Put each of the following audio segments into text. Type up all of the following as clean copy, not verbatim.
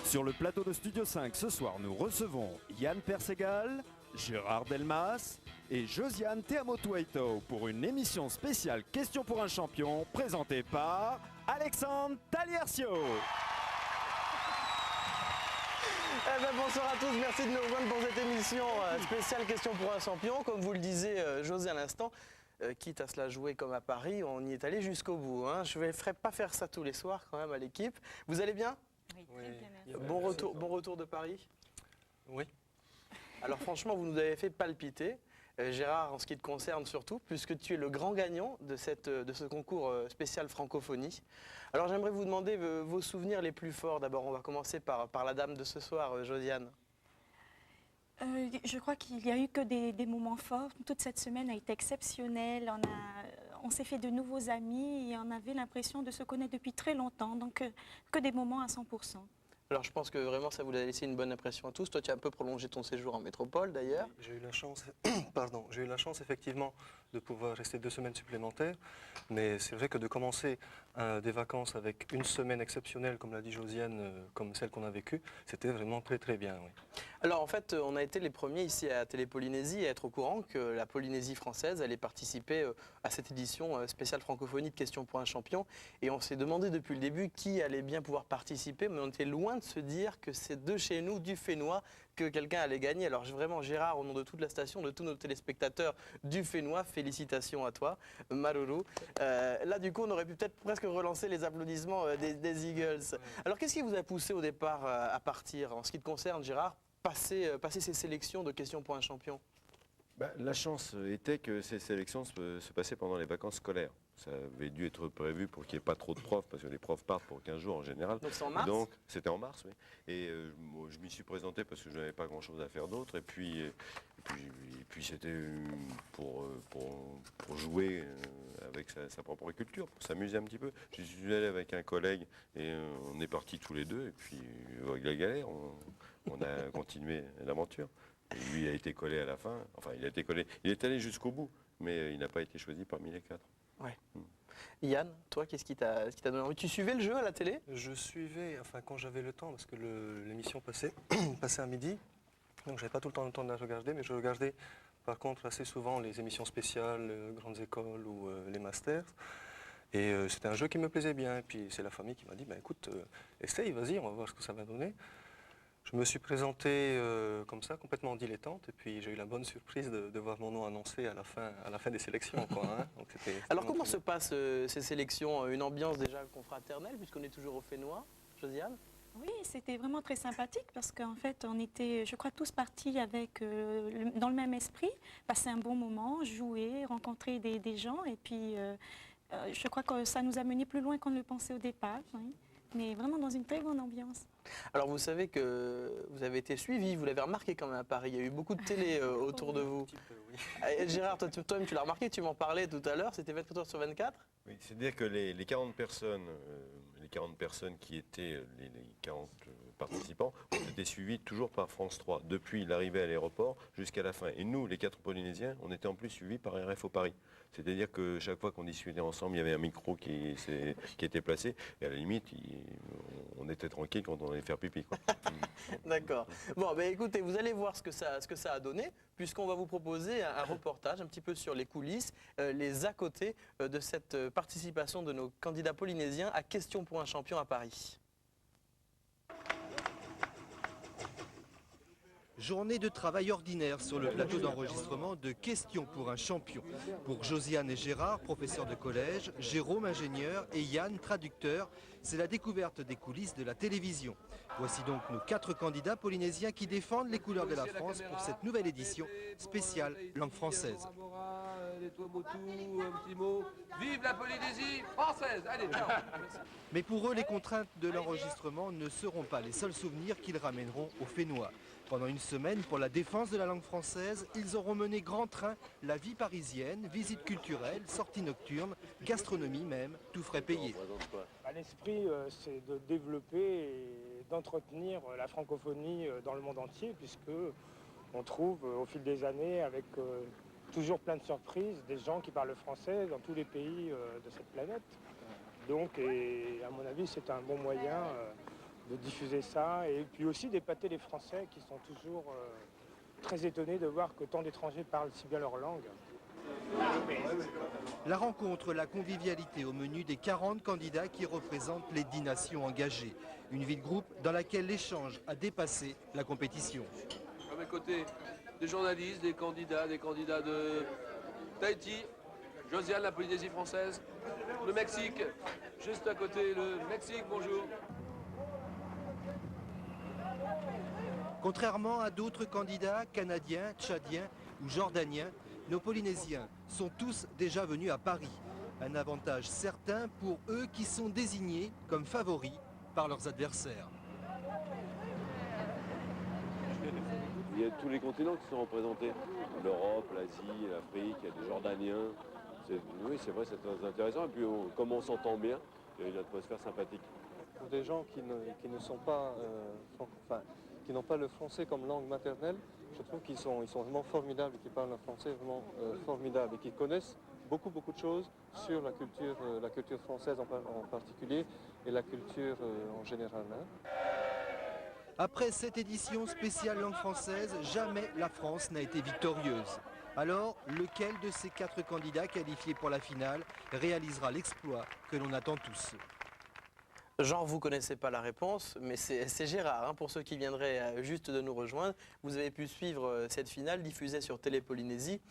Sur le plateau de Studio 5, ce soir, nous recevons Yann Perségal, Gérard Delmas et Josiane Teamotuaito pour une émission spéciale Question pour un champion présentée par Alexandre Taliercio. Eh ben, bonsoir à tous, merci de nous rejoindre pour cette émission spéciale Question pour un champion. Comme vous le disiez, José, à l'instant, quitte à se la jouer comme à Paris, on y est allé jusqu'au bout. Hein. Je ne ferai pas faire ça tous les soirs quand même à l'équipe. Vous allez bien? Oui, très bien, merci. Bon retour de Paris? Oui. Alors franchement, vous nous avez fait palpiter. Gérard, en ce qui te concerne surtout, puisque tu es le grand gagnant de ce concours spécial francophonie. Alors j'aimerais vous demander vos souvenirs les plus forts. D'abord, on va commencer par la dame de ce soir, Josiane. Je crois qu'il n'y a eu que des moments forts. Toute cette semaine a été exceptionnelle. On s'est fait de nouveaux amis et on avait l'impression de se connaître depuis très longtemps. Donc, que des moments à 100%. Alors je pense que vraiment ça vous a laissé une bonne impression à tous. Toi tu as un peu prolongé ton séjour en métropole d'ailleurs. J'ai eu la chance, j'ai eu la chance effectivement de pouvoir rester 2 semaines supplémentaires. Mais c'est vrai que de commencer des vacances avec une semaine exceptionnelle, comme l'a dit Josiane, comme celle qu'on a vécue, c'était vraiment très très bien. Oui. Alors en fait on a été les premiers ici à Télé-Polynésie à être au courant que la Polynésie française allait participer à cette édition spéciale francophonie de Questions pour un champion. Et on s'est demandé depuis le début qui allait bien pouvoir participer, mais on était loin de se dire que c'est de chez nous, du Fénois, que quelqu'un allait gagner. Alors vraiment Gérard, au nom de toute la station, de tous nos téléspectateurs du Fénois, félicitations à toi, Maruru. Là du coup on aurait pu peut-être presque relancer les applaudissements des Eagles. Alors qu'est-ce qui vous a poussé au départ à partir? En ce qui te concerne Gérard, passer ces sélections de Questions pour un champion? La chance était que ces sélections se passaient pendant les vacances scolaires. Ça avait dû être prévu pour qu'il n'y ait pas trop de profs, parce que les profs partent pour 15 jours en général. Donc c'est en mars? Donc c'était en mars, oui. Et moi, je m'y suis présenté parce que je n'avais pas grand-chose à faire d'autre. Et puis c'était pour jouer avec sa propre culture, pour s'amuser un petit peu. Je suis allé avec un collègue et on est partis tous les deux. Et puis avec la galère, on a continué l'aventure. Et lui, il a été collé à la fin. Enfin, il a été collé. Il est allé jusqu'au bout, mais il n'a pas été choisi parmi les 4. Ouais. Yann, toi, qu'est-ce qui t'a donné envie? Tu suivais le jeu à la télé? Je suivais, enfin quand j'avais le temps, parce que l'émission passait à midi, donc j'avais pas tout le temps de la regarder, mais je regardais par contre assez souvent les émissions spéciales, grandes écoles ou les masters. Et c'était un jeu qui me plaisait bien. Et puis c'est la famille qui m'a dit, écoute, essaye, vas-y, on va voir ce que ça va donner. Je me suis présenté comme ça, complètement dilettante, et puis j'ai eu la bonne surprise de voir mon nom annoncé à la fin des sélections. Quoi, hein. Donc, alors comment se passent ces sélections? Une ambiance déjà confraternelle, puisqu'on est toujours au Fénois, Josiane? Oui, c'était vraiment très sympathique parce qu'en fait, on était, je crois, tous partis avec, dans le même esprit, passer un bon moment, jouer, rencontrer des gens. Et puis, je crois que ça nous a mené plus loin qu'on ne le pensait au départ. Oui. Mais vraiment dans une très bonne ambiance. Alors vous savez que vous avez été suivi, vous l'avez remarqué quand même à Paris, il y a eu beaucoup de télé autour de vous. Un petit peu, oui. Gérard, toi-même tu l'as remarqué, tu m'en parlais tout à l'heure, c'était 24 heures sur 24? Oui, c'est-à-dire que les 40 personnes qui étaient les 40 participants ont été suivis toujours par France 3, depuis l'arrivée à l'aéroport jusqu'à la fin. Et nous, les 4 Polynésiens, on était en plus suivis par RFO Paris. C'est-à-dire que chaque fois qu'on discutait ensemble, il y avait un micro qui était placé, et à la limite, on était tranquille quand on allait faire pipi, quoi. D'accord. Bon, écoutez, vous allez voir ce que ça a donné, puisqu'on va vous proposer un reportage un petit peu sur les coulisses, les à côté de cette participation de nos candidats polynésiens à Question pour un champion à Paris. Journée de travail ordinaire sur le plateau d'enregistrement de Questions pour un champion. Pour Josiane et Gérard, professeurs de collège, Jérôme, ingénieur, et Yann, traducteur, c'est la découverte des coulisses de la télévision. Voici donc nos 4 candidats polynésiens qui défendent les couleurs de la France pour cette nouvelle édition spéciale langue française. Vive la Polynésie française! Allez, ciao! Mais pour eux, les contraintes de l'enregistrement ne seront pas les seuls souvenirs qu'ils ramèneront au Fénois. Pendant une semaine, pour la défense de la langue française, ils auront mené grand train la vie parisienne, visites culturelles, sorties nocturnes, gastronomie même, tout frais payé. L'esprit, c'est de développer et d'entretenir la francophonie dans le monde entier, puisque on trouve au fil des années, avec toujours plein de surprises, des gens qui parlent français dans tous les pays de cette planète. Donc, et à mon avis, c'est un bon moyen de diffuser ça et puis aussi d'épater les Français qui sont toujours très étonnés de voir que tant d'étrangers parlent si bien leur langue. La rencontre, la convivialité au menu des 40 candidats qui représentent les 10 nations engagées. Une ville-groupe dans laquelle l'échange a dépassé la compétition. À mes côtés, des journalistes, des candidats de Tahiti, Josiane, la Polynésie française, le Mexique, juste à côté, le Mexique, bonjour. Contrairement à d'autres candidats canadiens, tchadiens ou jordaniens, nos Polynésiens sont tous déjà venus à Paris. Un avantage certain pour eux qui sont désignés comme favoris par leurs adversaires. Il y a tous les continents qui sont représentés. L'Europe, l'Asie, l'Afrique, il y a des Jordaniens. Oui, c'est vrai, c'est très intéressant. Et puis, comme on s'entend bien, il y a une atmosphère sympathique. Pour des gens qui ne sont pas, qui n'ont pas le français comme langue maternelle, je trouve qu'ils sont vraiment formidables et qu'ils parlent un français vraiment formidable et qu'ils connaissent beaucoup de choses sur la culture française en particulier et la culture en général. Hein. Après cette édition spéciale langue française, jamais la France n'a été victorieuse. Alors, lequel de ces 4 candidats qualifiés pour la finale réalisera l'exploit que l'on attend tous ? Jean, vous ne connaissez pas la réponse, mais c'est Gérard. Hein, pour ceux qui viendraient juste de nous rejoindre, vous avez pu suivre cette finale diffusée sur Télé Polynésie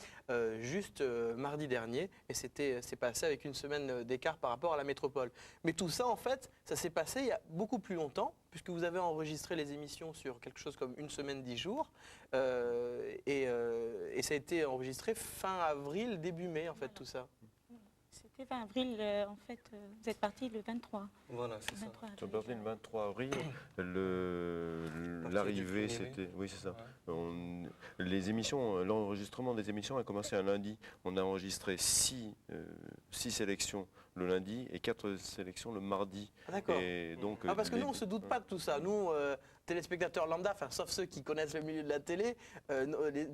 juste mardi dernier. Et c'est passé avec une semaine d'écart par rapport à la métropole. Mais tout ça, en fait, ça s'est passé il y a beaucoup plus longtemps, puisque vous avez enregistré les émissions sur quelque chose comme une semaine, 10 jours. Et ça a été enregistré fin avril, début mai, en fait, tout ça. C'était fin avril, en fait, vous êtes parti le 23. Voilà, c'est ça. Nous sommes partis le 23 avril. L'arrivée, c'était... Oui, c'est ça. Ouais. L'enregistrement des émissions a commencé un lundi. On a enregistré 6 sélections le lundi et 4 sélections le mardi. Ah, d'accord. Donc, parce que nous, on ne se doute pas de tout ça. Nous, téléspectateurs lambda, sauf ceux qui connaissent le milieu de la télé,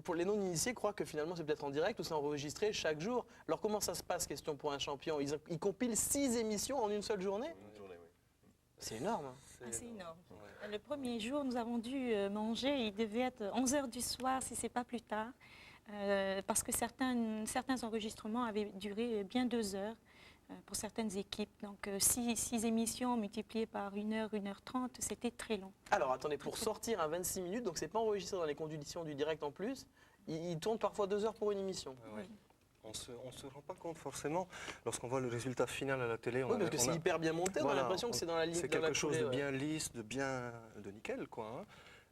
pour les non-initiés, croient que finalement c'est peut-être en direct ou c'est enregistré chaque jour. Alors comment ça se passe, question pour un champion? Ils compilent 6 émissions en une seule journée? Une journée, oui. C'est énorme. Hein. C'est énorme. Ouais. Le premier jour, nous avons dû manger, il devait être 11h du soir, si ce n'est pas plus tard, parce que certains enregistrements avaient duré bien 2 heures. Pour certaines équipes. Donc 6 émissions multipliées par 1h, 1h30, c'était très long. Alors attendez, pour sortir à 26 minutes, donc c'est pas enregistré dans les conditions du direct en plus, il tourne parfois 2 heures pour une émission. Oui. On ne se rend pas compte forcément, lorsqu'on voit le résultat final à la télé. Oui, parce que c'est hyper bien monté, on a l'impression que c'est dans la ligne. C'est quelque chose de bien lisse, de nickel, quoi. Hein.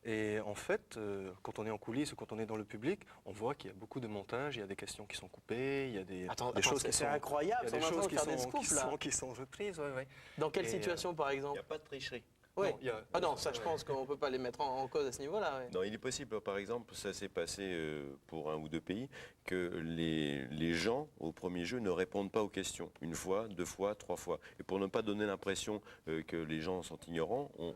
Et en fait, quand on est en coulisses ou quand on est dans le public, on voit qu'il y a beaucoup de montage, il y a des questions qui sont coupées, il y a des choses qui sont incroyable, il y a des choses qui sont reprises. Ouais, ouais. Dans quelle situation, par exemple? Il n'y a pas de tricherie. Oui. Non, ça je pense qu'on ne peut pas les mettre en cause à ce niveau-là. Ouais. Non, il est possible, par exemple, ça s'est passé pour 1 ou 2 pays, que les gens, au premier jeu, ne répondent pas aux questions. 1 fois, 2 fois, 3 fois. Et pour ne pas donner l'impression que les gens sont ignorants, on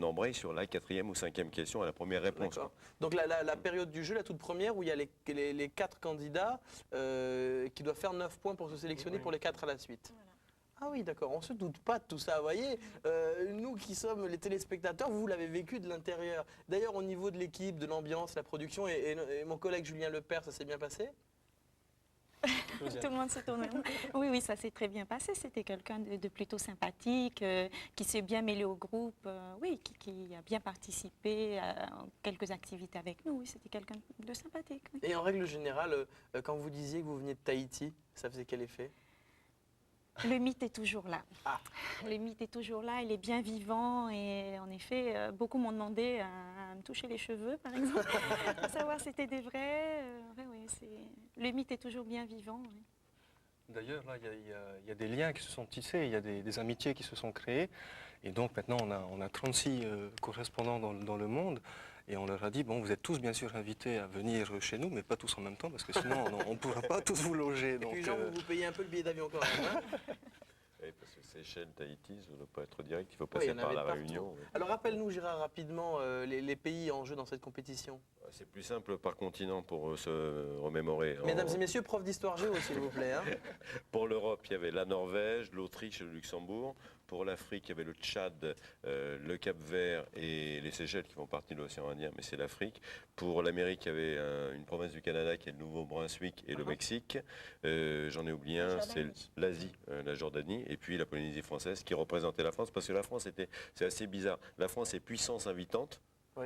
embraye sur la 4e ou 5e question à la première réponse. Donc la période du jeu, la toute première, où il y a les 4 candidats qui doivent faire 9 points pour se sélectionner pour les 4 à la suite. Voilà. Ah oui, d'accord, on ne se doute pas de tout ça, vous voyez. Nous qui sommes les téléspectateurs, vous l'avez vécu de l'intérieur. D'ailleurs, au niveau de l'équipe, de l'ambiance, la production, et mon collègue Julien Lepère, ça s'est bien passé? Tout le monde se tourne. Oui, ça s'est très bien passé. C'était quelqu'un de plutôt sympathique, qui s'est bien mêlé au groupe, qui a bien participé à quelques activités avec nous. Oui, c'était quelqu'un de sympathique. Oui. Et en règle générale, quand vous disiez que vous veniez de Tahiti, ça faisait quel effet? Le mythe est toujours là. Ah. Le mythe est toujours là, il est bien vivant et en effet, beaucoup m'ont demandé à me toucher les cheveux, par exemple, pour savoir si c'était des vrais. Le mythe est toujours bien vivant. Oui. D'ailleurs, là, il y a des liens qui se sont tissés, il y a des amitiés qui se sont créées. Et donc maintenant, on a 36 correspondants dans le monde. Et on leur a dit, bon, vous êtes tous bien sûr invités à venir chez nous, mais pas tous en même temps, parce que sinon, on ne pourra pas tous vous loger. Et puis, Jean, vous payez un peu le billet d'avion quand même, hein? Oui, parce que Seychelles, Tahiti, ça ne doit pas être direct, il faut passer par la Réunion. Oui. Alors rappelle-nous, Gérard, rapidement les pays en jeu dans cette compétition. C'est plus simple par continent pour se remémorer. Mesdames et messieurs, prof d'histoire géo, s'il vous plaît. Hein. Pour l'Europe, il y avait la Norvège, l'Autriche et le Luxembourg. Pour l'Afrique, il y avait le Tchad, le Cap-Vert et les Seychelles qui font partie de l'océan Indien, mais c'est l'Afrique. Pour l'Amérique, il y avait une province du Canada qui est le Nouveau-Brunswick et le Mexique. J'en ai oublié un, c'est l'Asie, la Jordanie, et puis la Polynésie française qui représentait la France, parce que la France, c'est assez bizarre. La France est puissance invitante. Oui.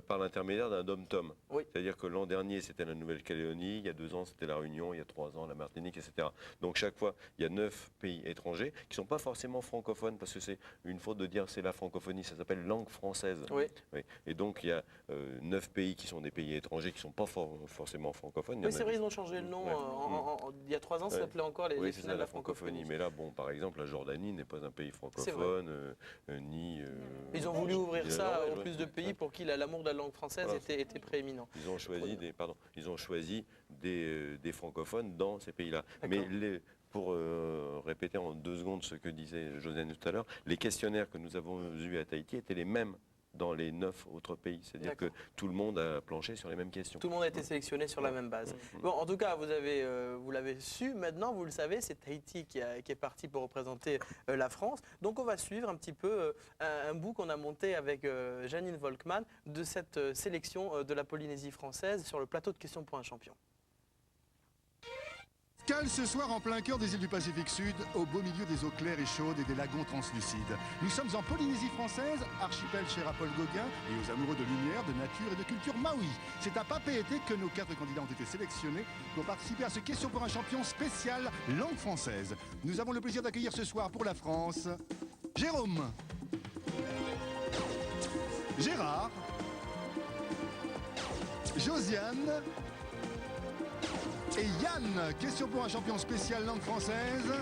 Par l'intermédiaire d'un dom-tom. Oui. C'est-à-dire que l'an dernier, c'était la Nouvelle-Calédonie, il y a 2 ans, c'était la Réunion, il y a 3 ans, la Martinique, etc. Donc chaque fois, il y a 9 pays étrangers qui ne sont pas forcément francophones, parce que c'est une faute de dire c'est la francophonie, ça s'appelle langue française. Oui. Oui. Et donc il y a 9 pays qui sont des pays étrangers qui ne sont pas forcément francophones. Oui, c'est vrai, ils ont changé le nom. Il y a 3 ans, ça s'appelait encore les finales de la francophonie. Mais là, bon, par exemple, la Jordanie n'est pas un pays francophone, ni... Ils ont voulu ouvrir ça ouais, en plus de pays pour qui l'amour de la langue française était prééminent. Ils ont choisi des francophones dans ces pays-là. Mais pour répéter en 2 secondes ce que disait Josiane tout à l'heure, les questionnaires que nous avons eus à Tahiti étaient les mêmes dans les 9 autres pays. C'est-à-dire que tout le monde a planché sur les mêmes questions. Tout le monde a été sélectionné sur la même base. Bon, en tout cas, vous l'avez su, maintenant vous le savez, c'est Tahiti qui est parti pour représenter la France. Donc on va suivre un petit peu un bout qu'on a monté avec Janine Volkmann de cette sélection de la Polynésie française sur le plateau de questions pour un champion. Cale ce soir en plein cœur des îles du Pacifique Sud, au beau milieu des eaux claires et chaudes et des lagons translucides. Nous sommes en Polynésie française, archipel cher à Paul Gauguin et aux amoureux de lumière, de nature et de culture maoui. C'est à Papeete que nos 4 candidats ont été sélectionnés pour participer à ce question pour un champion spécial langue française. Nous avons le plaisir d'accueillir ce soir pour la France, Jérôme, Gérard, Josiane et Yann. Question pour un champion spécial langue française.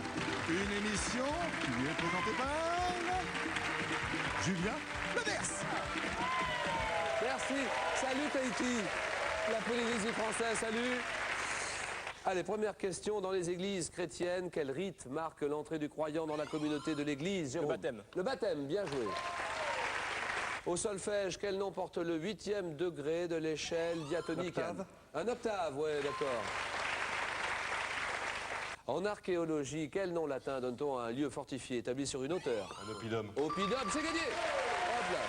Une émission qui lui est présentée par Julien Lepers. Merci. Salut Tahiti, la Polynésie française, salut. Allez, première question. Dans les églises chrétiennes, quel rite marque l'entrée du croyant dans la communauté de l'église, Jérôme? Le baptême. Le baptême, bien joué. Au solfège, quel nom porte le 8e degré de l'échelle diatonique? Un octave, ouais, d'accord. En archéologie, quel nom latin donne-t-on à un lieu fortifié établi sur une hauteur? Un oppidum. Oppidum, c'est gagné. Hop là.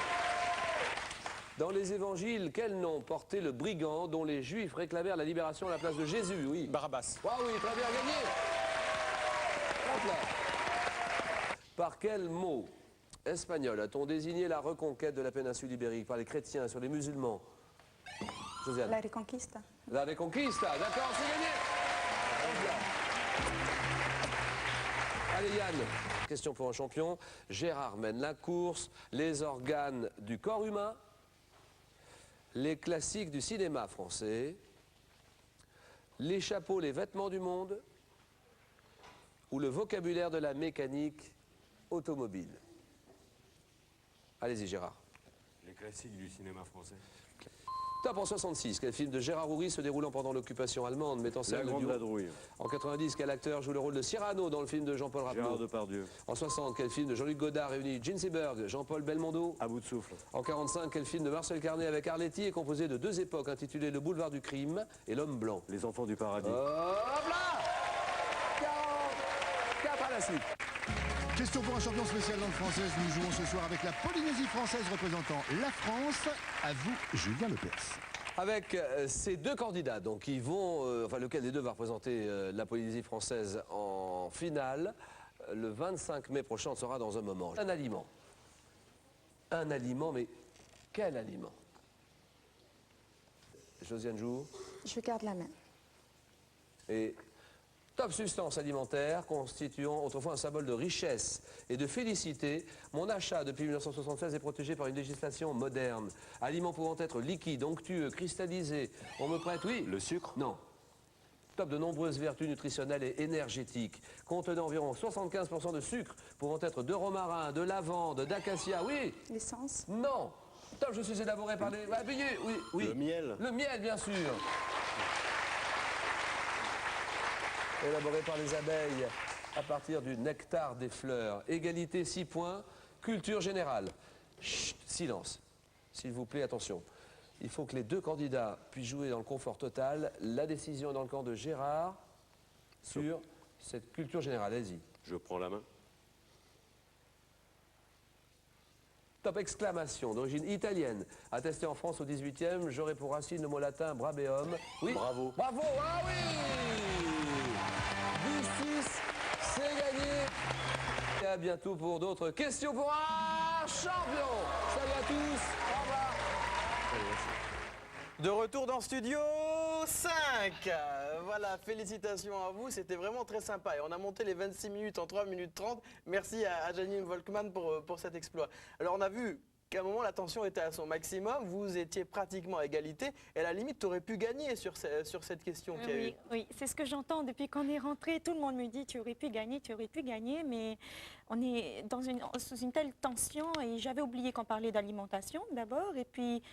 Dans les évangiles, quel nom portait le brigand dont les Juifs réclamèrent la libération à la place de Jésus? Oui. Barabbas. Ah oui, très bien gagné. Hop là. Par quel mot espagnol a-t-on désigné la reconquête de la péninsule ibérique par les chrétiens sur les musulmans? Josiane. La Reconquista. La Reconquista, d'accord, c'est gagné. Hop là. Allez Yann, question pour un champion. Gérard mène la course. Les organes du corps humain, les classiques du cinéma français, les chapeaux, les vêtements du monde ou le vocabulaire de la mécanique automobile. Allez-y Gérard. Les classiques du cinéma français. Top en 66, quel film de Gérard Houry se déroulant pendant l'occupation allemande mettant en scène La Grande Vadrouille. En 90, quel acteur joue le rôle de Cyrano dans le film de Jean-Paul Rapneau? Gérard Depardieu. En 60, quel film de Jean-Luc Godard réunit Gene Seberg, Jean-Paul Belmondo? À bout de souffle. En 45, quel film de Marcel Carné avec Arletty est composé de 2 époques intitulées Le Boulevard du Crime et L'Homme Blanc? Les Enfants du Paradis. Hop là 44 à la suite. Question pour un champion spécial langue française. Nous jouons ce soir avec la Polynésie française représentant la France. À vous, Julien Lepers. Avec ces 2 candidats, donc qui vont, enfin lequel des 2 va représenter la Polynésie française en finale, le 25 mai prochain, on sera dans un moment. Un aliment. Un aliment, mais quel aliment? Josiane Jour. Je garde la main. Et top substance alimentaire constituant autrefois un symbole de richesse et de félicité. Mon achat depuis 1976 est protégé par une législation moderne. Aliments pouvant être liquides, onctueux, cristallisés. On me prête, oui. Le sucre? Non. Top de nombreuses vertus nutritionnelles et énergétiques. Contenant environ 75% de sucre, pouvant être de romarin, de lavande, d'acacia, oui. L'essence? Non. Top, je suis élaboré par les... Appuyez, oui, oui. Le miel? Le miel, bien sûr. Élaboré par les abeilles à partir du nectar des fleurs. Égalité 6 points. Culture générale. Chut, silence. S'il vous plaît, attention. Il faut que les 2 candidats puissent jouer dans le confort total. La décision est dans le camp de Gérard sur cette culture générale. Allez-y. Je prends la main. Top exclamation d'origine italienne, attesté en France au 18e, j'aurais pour racine le mot latin brabeum. Oui. Bravo. Bravo, ah oui 10-6, c'est gagné. Et à bientôt pour d'autres questions pour un champion. Salut à tous, au revoir. De retour dans Studio 5. Voilà, félicitations à vous, c'était vraiment très sympa. Et on a monté les 26 minutes en 3 minutes 30. Merci à Janine Volkmann pour cet exploit. Alors on a vu qu'à un moment la tension était à son maximum, vous étiez pratiquement à égalité. Et à la limite, tu aurais pu gagner sur cette question qu'il y a eu. Oui, c'est ce que j'entends depuis qu'on est rentré. Tout le monde me dit tu aurais pu gagner, mais on est sous une telle tension et j'avais oublié qu'on parlait d'alimentation d'abord. Et puis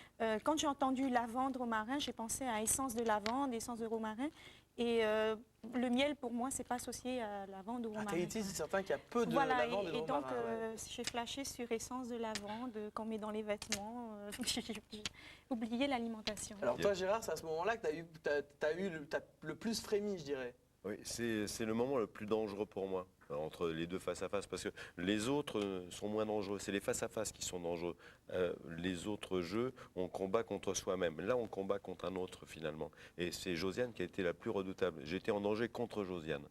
quand j'ai entendu lavande romarin, j'ai pensé à essence de lavande, essence de romarin. Et le miel, pour moi, c'est pas associé à lavande ou romarin. À Tahiti, c'est certain qu'il y a peu de voilà, lavande et de et donc, romarin. Ouais. j'ai flashé sur essence de lavande qu'on met dans les vêtements. J'ai oublié l'alimentation. Alors toi, Gérard, c'est à ce moment-là que t'as eu le plus frémi, je dirais. Oui, c'est le moment le plus dangereux pour moi, entre les deux face-à-face, parce que les autres sont moins dangereux. C'est les face-à-face qui sont dangereux. Les autres jeux, on combat contre soi-même. Là, on combat contre un autre, finalement. Et c'est Josiane qui a été la plus redoutable. J'étais en danger contre Josiane,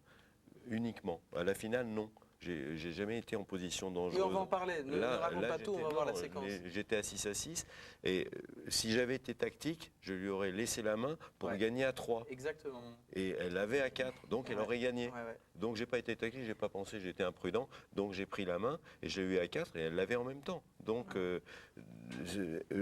uniquement. À la finale, non. J'ai jamais été en position dangereuse. Oui, on va en parler. Ne raconte pas tout, on va voir la séquence. J'étais à 6-6. Et si j'avais été tactique, je lui aurais laissé la main pour gagner à 3. Exactement. Et elle avait à 4, donc elle aurait gagné. Ouais. Donc j'ai pas été tactique, j'ai pas pensé, j'étais imprudent. Donc j'ai pris la main et j'ai eu à 4 et elle l'avait en même temps. Donc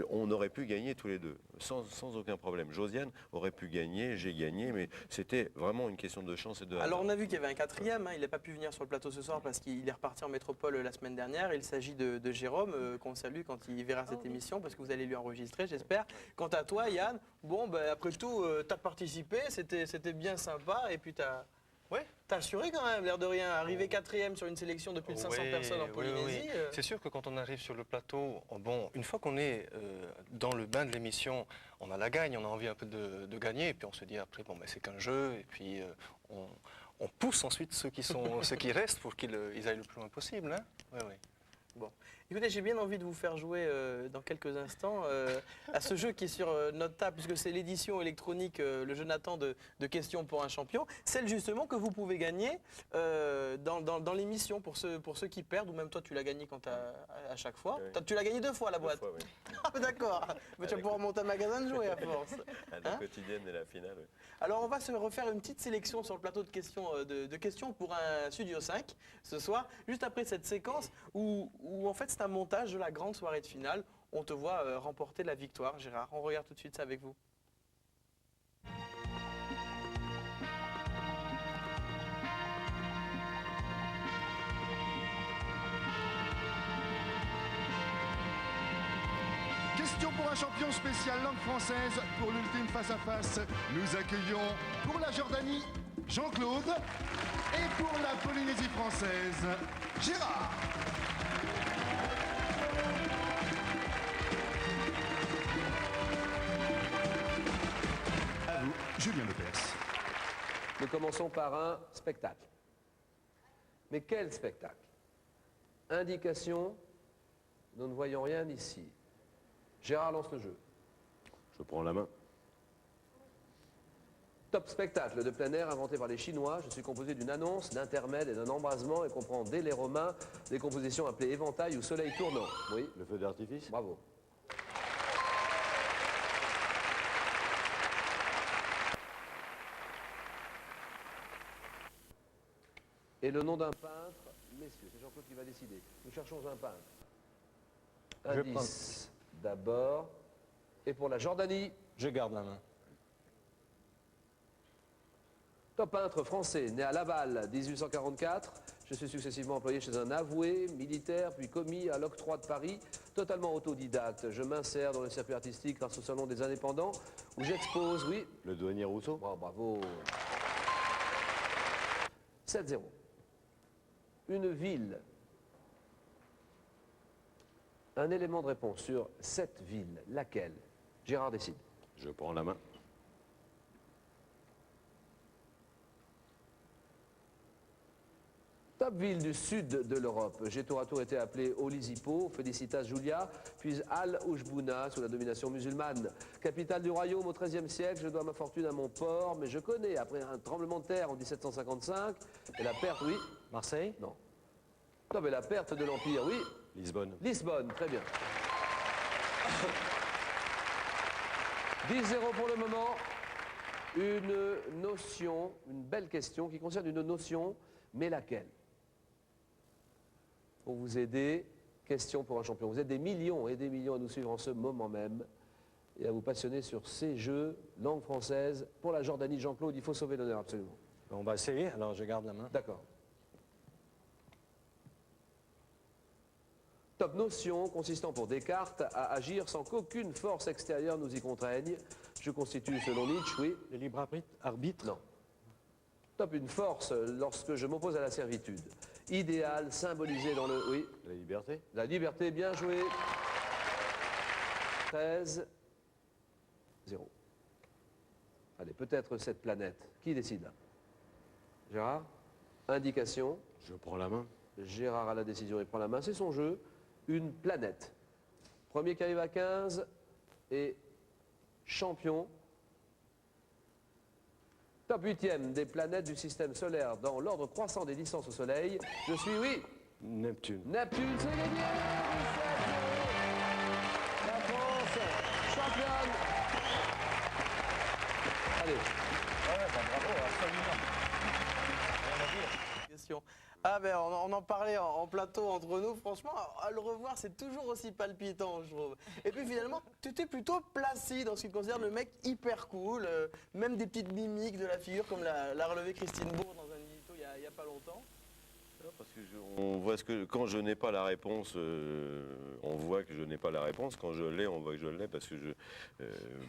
on aurait pu gagner tous les deux, sans aucun problème. Josiane aurait pu gagner, j'ai gagné, mais c'était vraiment une question de chance et de hasard. Alors on a vu qu'il y avait un quatrième, hein, il n'a pas pu venir sur le plateau ce soir parce qu'il est reparti en métropole la semaine dernière. Il s'agit de Jérôme, qu'on salue quand il verra cette émission, parce que vous allez lui enregistrer, j'espère. Quant à toi, Yann, bon, après tout, tu as participé, c'était bien sympa, et puis tu as... Ouais, t'as assuré quand même, l'air de rien. Arriver quatrième sur une sélection de plus de 500 personnes en Polynésie. Oui. C'est sûr que quand on arrive sur le plateau, bon, une fois qu'on est dans le bain de l'émission, on a la gagne, on a envie un peu de gagner, et puis on se dit après, bon, ben, c'est qu'un jeu, et puis on pousse ensuite ceux qui restent pour qu'ils aillent le plus loin possible. Hein. Oui. Bon. Écoutez, j'ai bien envie de vous faire jouer dans quelques instants à ce jeu qui est sur notre table, puisque c'est l'édition électronique, le jeu Nathan de questions pour un champion. Celle justement que vous pouvez gagner dans l'émission pour ceux qui perdent, ou même toi tu l'as gagné à chaque fois. Oui. Tu l'as gagné 2 fois la boîte. 2 fois, oui. D'accord. Tu vas pouvoir monter un magasin de jouets à force. À la quotidienne et la finale, oui. Alors on va se refaire une petite sélection sur le plateau de questions pour un Studio 5 ce soir, juste après cette séquence où en fait c'est un montage de la grande soirée de finale. On te voit remporter la victoire, Gérard. On regarde tout de suite ça avec vous. Question pour un champion spécial langue française pour l'ultime face-à-face. Nous accueillons pour la Jordanie Jean-Claude et pour la Polynésie française Gérard. À vous, Julien Lepers. Nous commençons par un spectacle. Mais quel spectacle? Indication, nous ne voyons rien ici. Gérard lance le jeu. Je prends la main. Top spectacle de plein air inventé par les Chinois. Je suis composé d'une annonce, d'intermède et d'un embrasement et comprend dès les Romains des compositions appelées éventail ou soleil tournant. Oui. Le feu d'artifice. Bravo. Et le nom d'un peintre, messieurs, c'est Jean-Claude qui va décider. Nous cherchons un peintre. Indice d'abord. Et pour la Jordanie, Je garde la main. top peintre français, né à Laval, 1844. Je suis successivement employé chez un avoué, militaire, puis commis à l'octroi de Paris, totalement autodidacte. Je m'insère dans le circuit artistique grâce au Salon des Indépendants, où j'expose, oui. Le douanier Rousseau. Oh, bravo. 7-0. Une ville. Un élément de réponse sur cette ville. Laquelle? Gérard décide. Je prends la main. Top ville du sud de l'Europe. J'ai tour à tour été appelé Olisipo, Felicitas Julia, puis Al-Oujbouna sous la domination musulmane. Capitale du royaume au XIIIe siècle, je dois ma fortune à mon port, mais je connais, après un tremblement de terre en 1755, et la perte, oui. Marseille? Non. Non, mais la perte de l'Empire, oui. Lisbonne. Lisbonne, très bien. 10-0 pour le moment. Une notion, une belle question qui concerne une notion, mais laquelle? Pour vous aider, question pour un champion. Vous êtes des millions et des millions à nous suivre en ce moment même et à vous passionner sur ces jeux, langue française. Pour la Jordanie, Jean-Claude, il faut sauver l'honneur, absolument. On va essayer, alors je garde la main. D'accord. Top notion consistant pour Descartes à agir sans qu'aucune force extérieure nous y contraigne. Je constitue, selon Nietzsche, oui. Le libre arbitre? Non. Top une force lorsque je m'oppose à la servitude. Idéal, symbolisé dans le... Oui. La liberté? La liberté, bien joué. 13-0. Allez, peut-être cette planète. Qui décide là? Gérard? Indication. Je prends la main. Gérard a la décision, il prend la main. C'est son jeu. Une planète. Premier qui arrive à 15 et champion. Top 8e des planètes du système solaire dans l'ordre croissant des distances au Soleil. Je suis, oui. Neptune. Neptune, c'est gagné. 17-0. La France, championne. Allez. Bravo, absolument. Question. Ah ben on en parlait en plateau entre nous, franchement à le revoir c'est toujours aussi palpitant je trouve. Et puis finalement tu étais plutôt placide en ce qui concerne le mec hyper cool, même des petites mimiques de la figure comme l'a relevé Christine Bourg dans un édito il y a pas longtemps. Parce que on voit quand je n'ai pas la réponse, on voit que je n'ai pas la réponse. Quand je l'ai, on voit que je l'ai parce que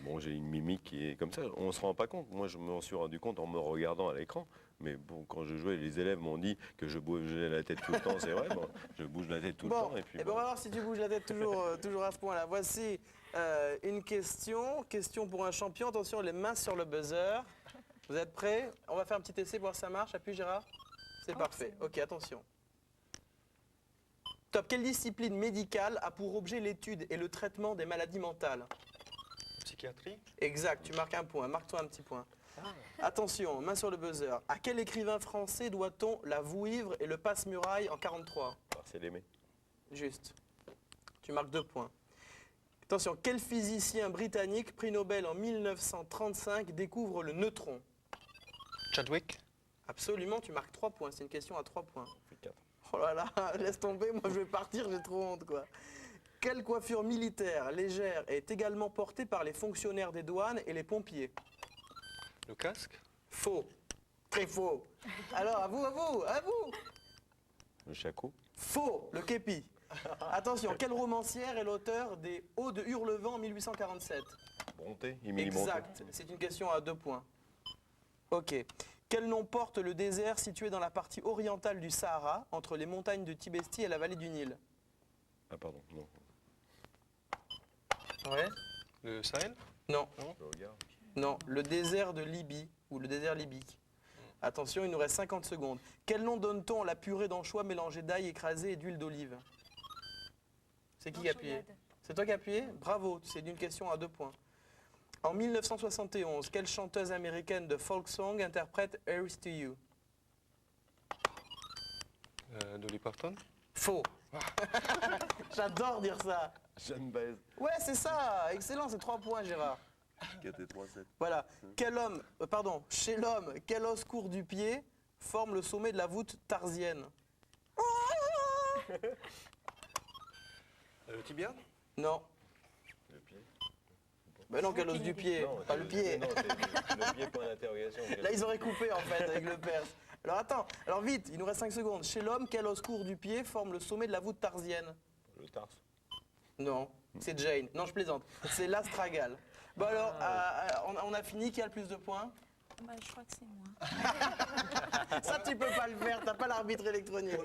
bon, j'ai une mimique qui est comme ça. On ne se rend pas compte. Moi, je m'en suis rendu compte en me regardant à l'écran. Mais bon, quand je jouais, les élèves m'ont dit que je bougeais la tête tout le temps. C'est vrai, bon, je bouge la tête tout le temps. Et puis, on va voir si tu bouges la tête toujours à ce point-là. Voici une question pour un champion. Attention, les mains sur le buzzer. Vous êtes prêts? On va faire un petit essai pour voir si ça marche. Appuie Gérard. C'est parfait. Ok, attention. Top. Quelle discipline médicale a pour objet l'étude et le traitement des maladies mentales? Psychiatrie? Exact, tu marques un point. Marque-toi un petit point. Attention, main sur le buzzer. À quel écrivain français doit-on La Vouivre et le Passe-Muraille en 43? c'est l'aimé. Juste. Tu marques 2 points. Attention, quel physicien britannique, prix Nobel en 1935, découvre le neutron? Chadwick? Absolument, tu marques 3 points. C'est une question à 3 points. 4. Oh là là, laisse tomber, moi je vais partir, j'ai trop honte quoi. Quelle coiffure militaire légère est également portée par les fonctionnaires des douanes et les pompiers? Le casque? Faux. Très faux. Alors, à vous. Le shako? Faux, le képi. Attention, quelle romancière est l'auteur des Hauts de Hurlevent en 1847? Bronté, Émilie Bronté. Exact, c'est une question à 2 points. Ok. Quel nom porte le désert situé dans la partie orientale du Sahara, entre les montagnes de Tibesti et la vallée du Nil? Ah pardon, non. Ouais. Le Sahel? Non. Je regarde. Non, le désert de Libye, ou le désert libyque. Attention, il nous reste 50 secondes. Quel nom donne-t-on à la purée d'anchois mélangée d'ail écrasé et d'huile d'olive? C'est qui a appuyé? C'est toi qui as appuyé? Bravo, c'est d'une question à 2 points. En 1971, quelle chanteuse américaine de folk song interprète Here's to You? Dolly Parton? Faux. J'adore dire ça. Jeanne Baez. Ouais, c'est ça. Excellent, c'est 3 points, Gérard. 4 et 3, 7. Voilà. Chez l'homme, quel os court du pied forme le sommet de la voûte tarsienne? Le tibia? Non. Le pied. Ben non, quel os du pied? Non, Pas le pied. Non, c'est le pied, point d'interrogation. Là, ils auraient coupé en fait avec le perse. Alors attends, alors vite, il nous reste 5 secondes. Chez l'homme, quel os court du pied forme le sommet de la voûte tarsienne? Le tarse. Non, c'est Jane. Non, je plaisante. C'est l'astragale. Bon alors, on a fini. Qui a le plus de points? Bah, je crois que c'est moi. Ça, tu peux pas le faire. T'as pas l'arbitre électronique.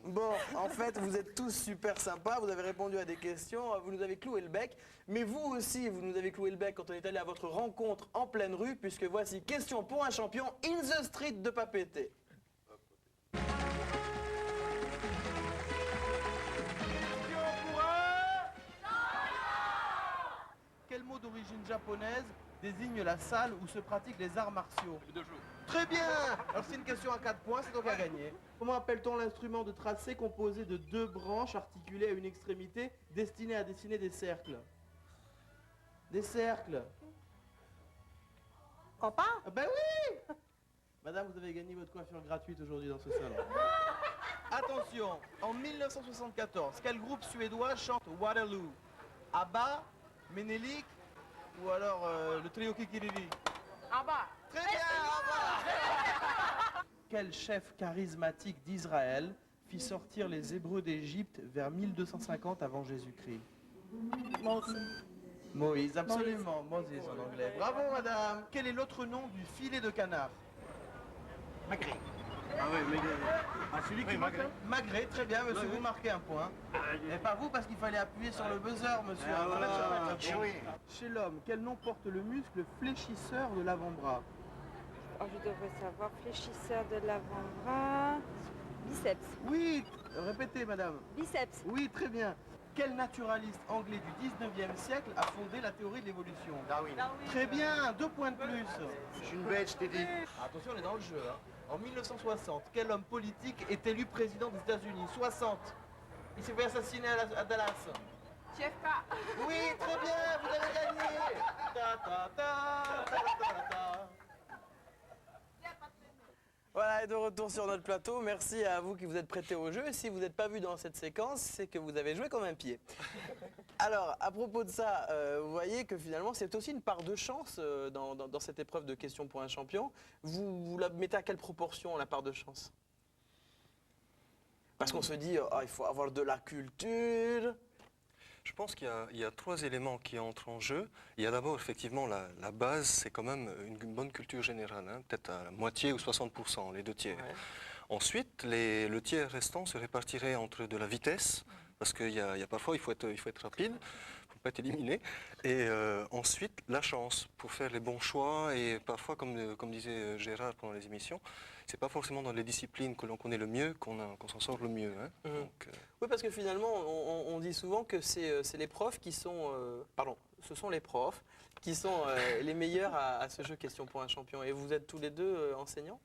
Bon, en fait, vous êtes tous super sympas. Vous avez répondu à des questions. Vous nous avez cloué le bec. Mais vous aussi, vous nous avez cloué le bec quand on est allé à votre rencontre en pleine rue. Puisque voici question pour un champion in the street de Papeete. mot d'origine japonaise désigne la salle où se pratiquent les arts martiaux? Très bien. Alors c'est une question à 4 points, c'est donc à gagner. Comment appelle-t-on l'instrument de tracé composé de 2 branches articulées à une extrémité destinées à dessiner des cercles? Des cercles. Compas? Ah ben oui. Madame, vous avez gagné votre coiffure gratuite aujourd'hui dans ce salon. Attention, en 1974, quel groupe suédois chante Waterloo? ABBA, Menelik ou alors le trio Kikiriri? ABBA. Très bien, ABBA. Quel chef charismatique d'Israël fit sortir les Hébreux d'Égypte vers 1250 avant Jésus-Christ? Moïse, absolument. Moses en anglais. Bravo, madame. Quel est l'autre nom du filet de canard? Magret. Ah oui, Magret. Ah, celui qui marque. Magret, très bien, monsieur, vous marquez un point. Et pas vous, parce qu'il fallait appuyer sur le buzzer, monsieur. Chez l'homme, quel nom porte le muscle fléchisseur de l'avant-bras? Oh, je devrais savoir. Fléchisseur de l'avant-bras. Biceps. Oui, répétez, madame. Biceps. Oui, très bien. Quel naturaliste anglais du 19e siècle a fondé la théorie de l'évolution? Darwin. Très bien, 2 points de plus. Je suis une bête, je t'ai dit. Attention, on est dans le jeu. En 1960, quel homme politique est élu président des États-Unis? 60. Il s'est fait assassiner à Dallas. JFK. Oui, très bien, vous avez gagné. Ta, ta, ta, ta, ta, ta. Voilà, et de retour sur notre plateau. Merci à vous qui vous êtes prêtés au jeu. Et si vous n'êtes pas vu dans cette séquence, c'est que vous avez joué comme un pied. Alors, à propos de ça, vous voyez que finalement, c'est aussi une part de chance dans cette épreuve de questions pour un champion. Vous la mettez à quelle proportion, la part de chance? Parce qu'on se dit, oh, il faut avoir de la culture. Je pense qu'il y a 3 éléments qui entrent en jeu. Il y a d'abord effectivement la base, c'est quand même une bonne culture générale, hein, peut-être à la moitié ou 60%, les 2 tiers. Ouais. Ensuite, le tiers restant se répartirait entre de la vitesse, parce qu'il y a parfois il faut être rapide, il ne faut pas être éliminé. Et ensuite, la chance pour faire les bons choix. Et parfois, comme disait Gérard pendant les émissions, c'est pas forcément dans les disciplines que l'on connaît le mieux qu'on s'en sort le mieux. Hein. Donc, oui, parce que finalement, on dit souvent que c'est les profs qui sont... ce sont les profs qui sont les meilleurs à ce jeu Question pour un champion. Et vous êtes tous les deux enseignants?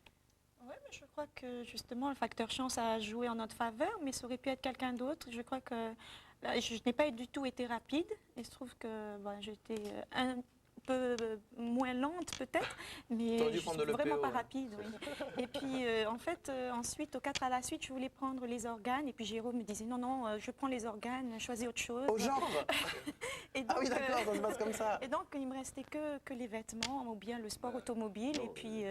Oui, mais je crois que justement le facteur chance a joué en notre faveur, mais ça aurait pu être quelqu'un d'autre. Je crois que là, je n'ai pas du tout été rapide et il se trouve que j'étais un peu moins lente peut-être, mais je suis vraiment pas rapide. Oui. Et puis en fait, ensuite, aux 4 à la suite, je voulais prendre les organes et puis Jérôme me disait non, je prends les organes, choisis autre chose. Au genre. Et donc, ah oui, d'accord, ça se passe comme ça. Et donc, il me restait que les vêtements ou bien le sport automobile et puis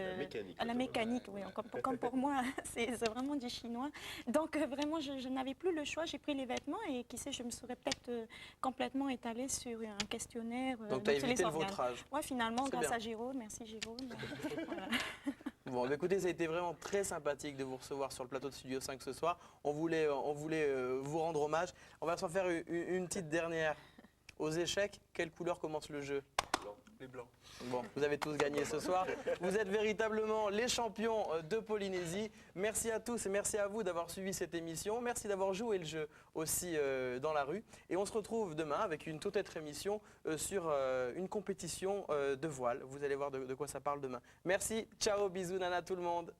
la mécanique. Oui, comme pour moi, c'est vraiment du chinois. Donc, vraiment, je n'avais plus le choix. J'ai pris les vêtements et qui sait, je me serais peut-être complètement étalée sur un questionnaire. Donc, tu as évité le vautrage. Oui, finalement, grâce à Jérôme. Merci Jérôme. Voilà. Bon, écoutez, ça a été vraiment très sympathique de vous recevoir sur le plateau de Studio 5 ce soir. On voulait vous rendre hommage. On va s'en faire une petite dernière. Aux échecs, quelle couleur commence le jeu? Blanc. Les blancs. Bon, vous avez tous gagné ce soir. Vous êtes véritablement les champions de Polynésie. Merci à tous et merci à vous d'avoir suivi cette émission. Merci d'avoir joué le jeu aussi dans la rue. Et on se retrouve demain avec une toute autre émission sur une compétition de voile. Vous allez voir de quoi ça parle demain. Merci, ciao, bisous, nana tout le monde.